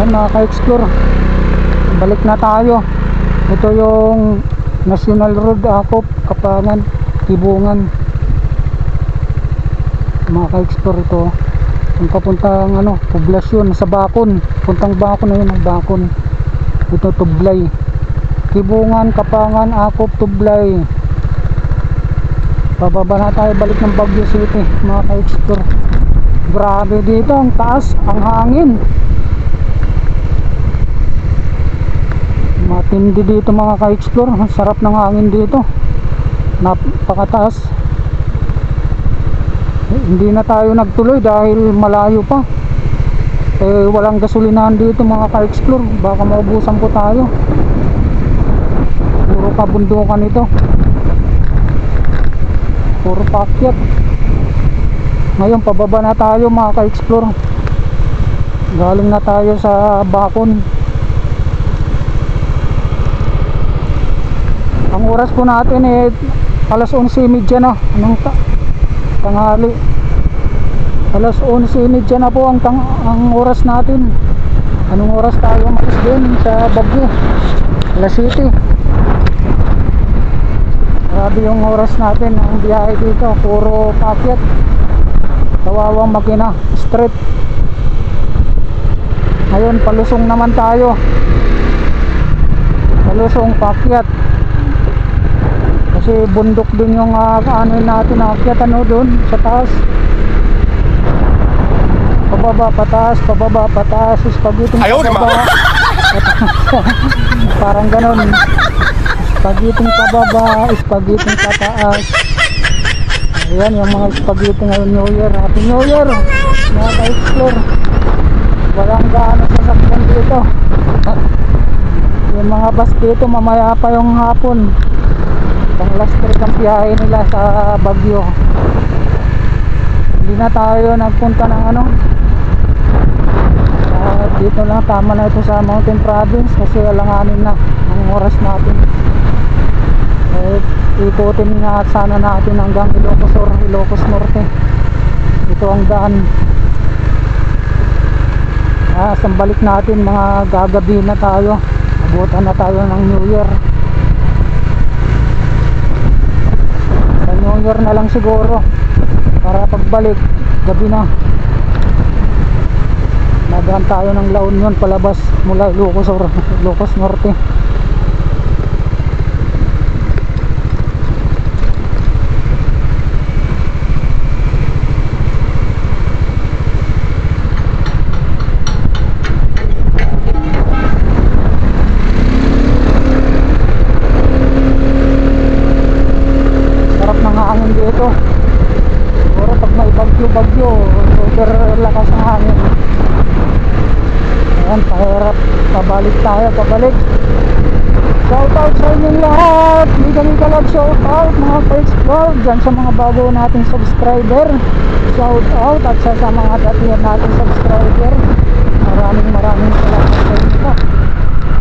Ayan mga ka-explore, balik na tayo. Ito yung National Road Akop, Kapangan, Tibungan. Mga ka-explore, ito yung papuntang poblasyon sa Bakon, puntang Bakon na yun, ang Bakon. Ito Tublay, Tibungan, Kapangan, Akop, Tublay. Pababa na tayo, balik ng Baguio City mga ka-explore. Grabe dito, ang taas, ang hangin. Matindi dito mga ka-explore. Ang sarap ng hangin dito, napakataas. Hindi na tayo nagtuloy dahil malayo pa. Walang gasolinahan dito mga ka-explore, baka maubusan po tayo. Puro kabundukan ito, puro paakyat. Ngayon pababa na tayo mga ka-explore. Galing na tayo sa Bakon. Ang oras po natin alas 11:30 na. Anong tanghali? Alas 11:30 na po ang oras natin. Anong oras tayo umalis din sa Baguio? Alas 7. Grabe yung oras natin. Ang biyahe dito, puro paakyat. Kawawang makina, straight. Ngayon palusong naman tayo. Palusong paakyat. Kasi bundok din yung natin, aakyat doon sa taas. Pababa, pataas, pababa, pataas, spagiting pababa. Parang ganon. Spagiting pababa, spagiting pataas. Ayan yung mga spaghetti ngayon, New Year. Happy New Year mga ka-explore. Walang gaano sasakyan dito. Yung mga bus dito mamaya pa yung hapon. Pang last trip ang biyahe nila sa Baguio. Hindi na tayo nagpunta ng dito lang, tama na ito sa Mountain Province kasi alanganin na ang oras natin. Ikutin nga sana natin hanggang Ilocos Sur, Ilocos Norte. Ito ang daan. Sambalik natin, mga gagabi na tayo. Abutan na tayo ng New Year. Sa New Year na lang siguro, para pagbalik gabi na. Nadaan tayo ng La Union palabas mula Ilocos Sur, Ilocos Norte. Siguro pag may bagyo, super lakas ng hangin. Ayan, pahirap. Pabalik tayo, pabalik. Shout out sa inyong lahat. Mega love shout out mga ka-explore. Dyan sa mga bago nating subscriber, shout out. At sa mga datihan nating subscriber, maraming salamat sa inyo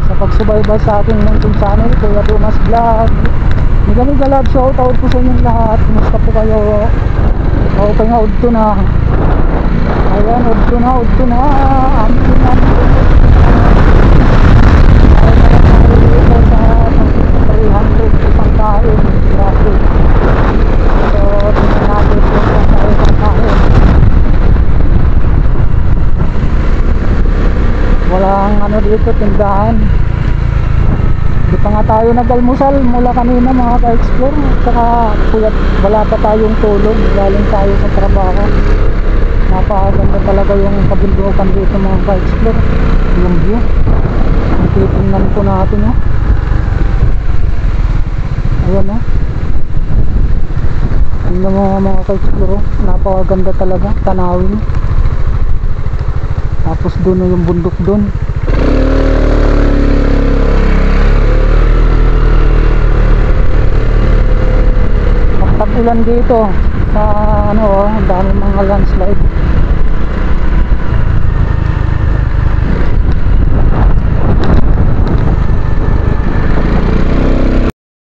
sa pagsubaybay sa ating munting channel, Kuya Dumas Vlog. Mega love shout out po sa inyong lahat. Kumusta po kayo? Okay nga, udto na. Ayan, udto na. Amin namin dito sa 300 isang kain. Grabe. So, tingnan natin sa isang kain. Walang dito, tindahan. Di pa nga tayo nag-almusal mula kanina mga ka-explore. Saka wala pa tayong tulog, galing tayo sa trabaho. Napakaganda talaga yung kabundukan dito mga ka-explore. Yung view, titingnan po natin ayan tingnan mo mga ka-explore, napakaganda talaga tanawin. Tapos doon na yung bundok doon. Tag-ulan dito sa ang dami mga landslide.